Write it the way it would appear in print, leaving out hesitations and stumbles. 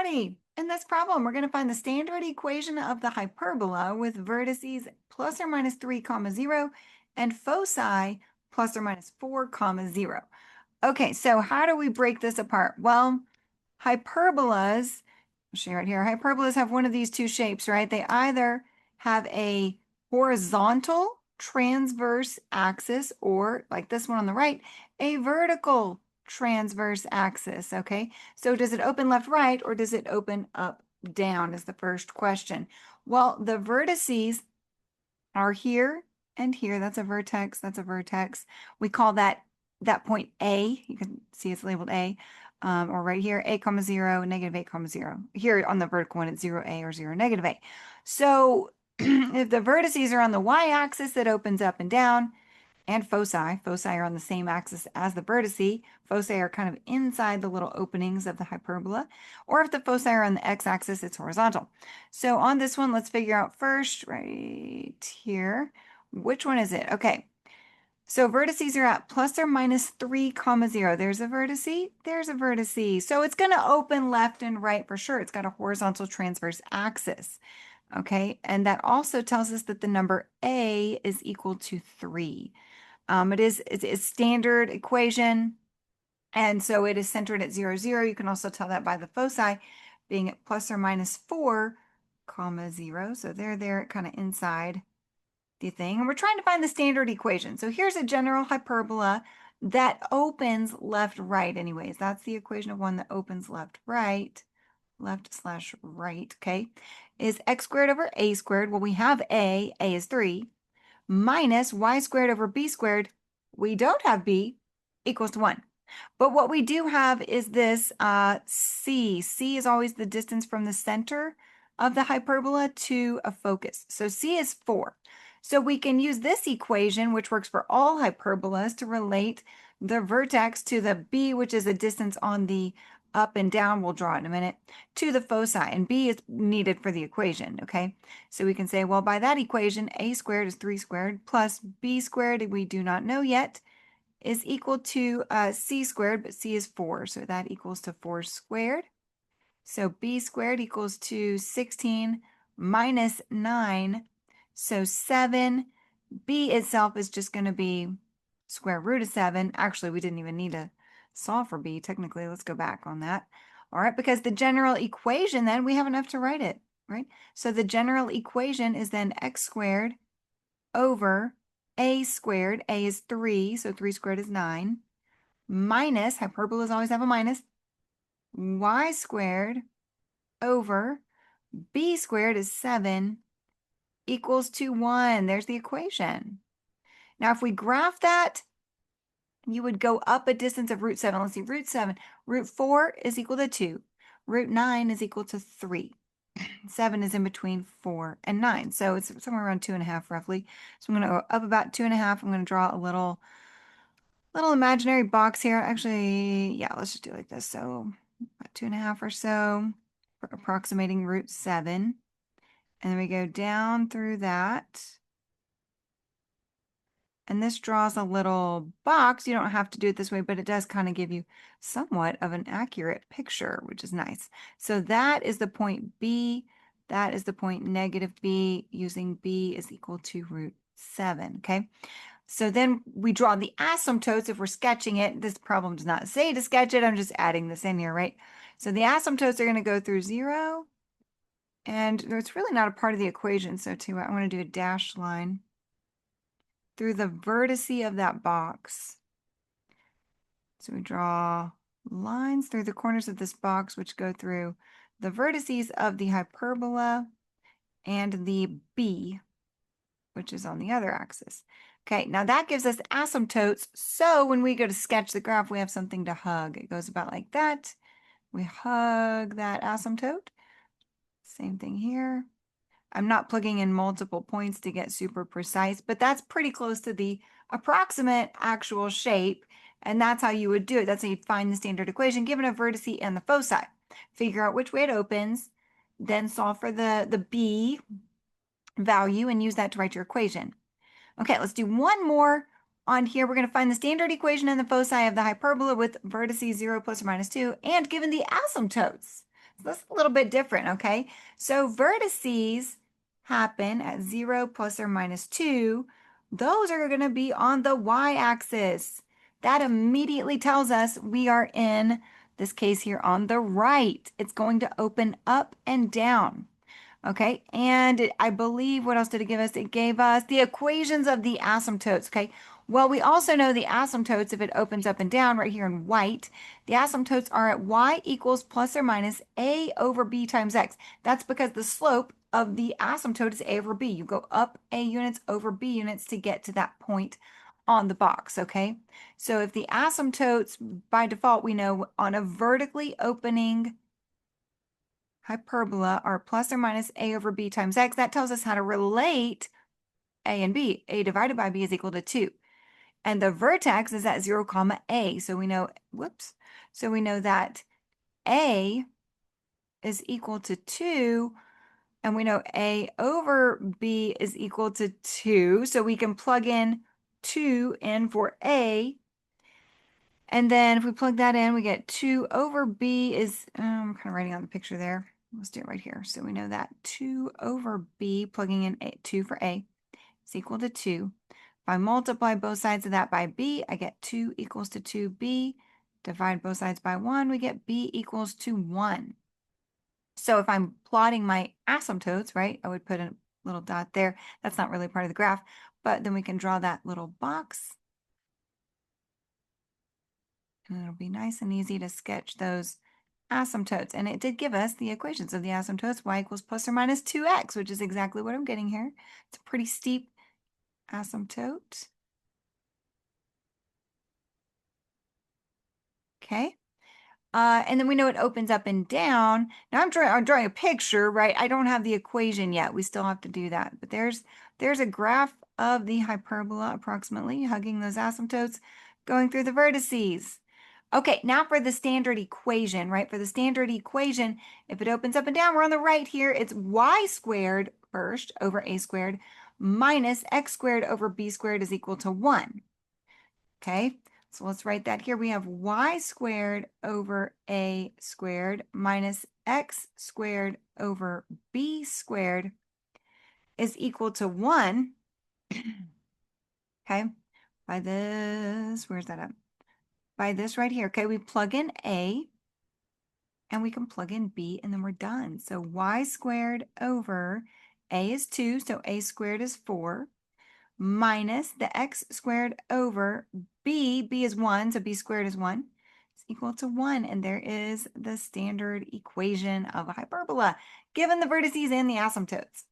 everybody. In this problem, we're going to find the standard equation of the hyperbola with vertices plus or minus 3 comma 0 and foci plus or minus 4 comma 0. Okay, so how do we break this apart? Well, hyperbolas, I'll show you right here, hyperbolas have one of these two shapes, right? They either have a horizontal transverse axis or, like this one on the right, a vertical transverse axis, okay? So does it open left, right, or does it open up, down is the first question. Well, the vertices are here and here. That's a vertex, that's a vertex. We call that point A. You can see it's labeled A. Or right here, A comma 0, negative A comma 0. Here on the vertical one, it's 0A or 0 negative A. So if the vertices are on the y-axis, it opens up and down. And foci are on the same axis as the vertice. Foci are kind of inside the little openings of the hyperbola. Or if the foci are on the x-axis, it's horizontal. So on this one, let's figure out first, right here, which one is it? Okay, so vertices are at plus or minus 3 comma 0. There's a vertice, there's a vertice. So it's going to open left and right for sure. It's got a horizontal transverse axis. Okay, and that also tells us that the number A is equal to 3. It's a standard equation, and so it is centered at 0, 0. You can also tell that by the foci being at plus or minus 4 comma 0. So they're there kind of inside the thing. And we're trying to find the standard equation. So here's a general hyperbola that opens left, right anyways. That's the equation of one that opens left, right, left slash right, okay, is x squared over a squared. Well, we have a is 3, minus y squared over b squared, we don't have b, equals to 1. But what we do have is this c. C is always the distance from the center of the hyperbola to a focus. So c is 4. So we can use this equation, which works for all hyperbolas, to relate the vertex to the b, which is a distance on the up and down, we'll draw it in a minute, to the foci, and b is needed for the equation, okay? So we can say, well, by that equation, a squared is 3 squared plus b squared, we do not know yet, is equal to c squared, but c is 4, so that equals to 4 squared. So b squared equals to 16 minus 9, so 7. B itself is just going to be square root of 7. Actually, we didn't even need to solve for b, technically. Let's go back on that. All right, because the general equation, then, we have enough to write it, right? So the general equation is then x squared over a squared. A is 3, so 3 squared is 9, minus, hyperbolas always have a minus, y squared over b squared is 7 equals to 1. There's the equation. Now, if we graph that, you would go up a distance of root 7. Let's see, root 7. Root 4 is equal to 2. Root 9 is equal to 3. 7 is in between 4 and 9. So it's somewhere around 2.5 roughly. So I'm going to go up about 2.5. I'm going to draw a little imaginary box here. Actually, yeah, let's just do it like this. So about 2.5 or so, approximating root 7. And then we go down through that. And this draws a little box. You don't have to do it this way, but it does kind of give you somewhat of an accurate picture, which is nice. So that is the point B. That is the point negative B, using B is equal to root 7, okay? So then we draw the asymptotes if we're sketching it. This problem does not say to sketch it. I'm just adding this in here, right? So the asymptotes are going to go through 0. And it's really not a part of the equation. So I want to do a dashed line through the vertice of that box. So we draw lines through the corners of this box, which go through the vertices of the hyperbola and the B, which is on the other axis. Okay, now that gives us asymptotes. So when we go to sketch the graph, we have something to hug. It goes about like that. We hug that asymptote. Same thing here. I'm not plugging in multiple points to get super precise, but that's pretty close to the approximate actual shape. And that's how you would do it. That's how you'd find the standard equation, given a vertice and the foci. Figure out which way it opens, then solve for the B value and use that to write your equation. Okay, let's do one more on here. We're going to find the standard equation and the foci of the hyperbola with vertices 0 plus or minus 2, and given the asymptotes. So that's a little bit different, okay? So vertices happen at 0, plus or minus 2. Those are going to be on the y-axis. That immediately tells us we are in this case here on the right. It's going to open up and down. Okay, and I believe, what else did it give us? It gave us the equations of the asymptotes. Okay, well, we also know the asymptotes, if it opens up and down right here in white, the asymptotes are at y equals plus or minus a over b times x. That's because the slope of the asymptote is a over b. You go up a units over b units to get to that point on the box, okay? So if the asymptotes, by default, we know on a vertically opening hyperbola are plus or minus a over b times x. That tells us how to relate a and b. A divided by b is equal to 2. And the vertex is at 0, comma a. So we know, whoops. So we know that a is equal to 2. And we know a over b is equal to 2. So we can plug in 2 in for a. And then if we plug that in, we get 2 over b is, I'm kind of writing on the picture there. Let's do it right here. So we know that 2 over b, plugging in 2 for a, is equal to 2. If I multiply both sides of that by b, I get 2 equals to 2b. Divide both sides by 1, we get b equals to 1. So if I'm plotting my asymptotes, right, I would put a little dot there. That's not really part of the graph, but then we can draw that little box. And it'll be nice and easy to sketch those asymptotes. And it did give us the equations of the asymptotes, y equals plus or minus 2x, which is exactly what I'm getting here. It's a pretty steep asymptote. Okay. And then we know it opens up and down. Now I'm drawing a picture, right? I don't have the equation yet. We still have to do that. But there's a graph of the hyperbola approximately hugging those asymptotes going through the vertices. Okay, now for the standard equation, right? For the standard equation, if it opens up and down, we're on the right here. It's y squared first over a squared minus x squared over b squared is equal to 1. Okay, so let's write that here. We have y squared over a squared minus x squared over b squared is equal to 1. Okay, by this, where's that up? By this right here. Okay, we plug in a and we can plug in b and then we're done. So y squared over a is 2, so a squared is 4, minus the x squared over b is 1, so b squared is 1. It's equal to 1, and there is the standard equation of a hyperbola, given the vertices and the asymptotes.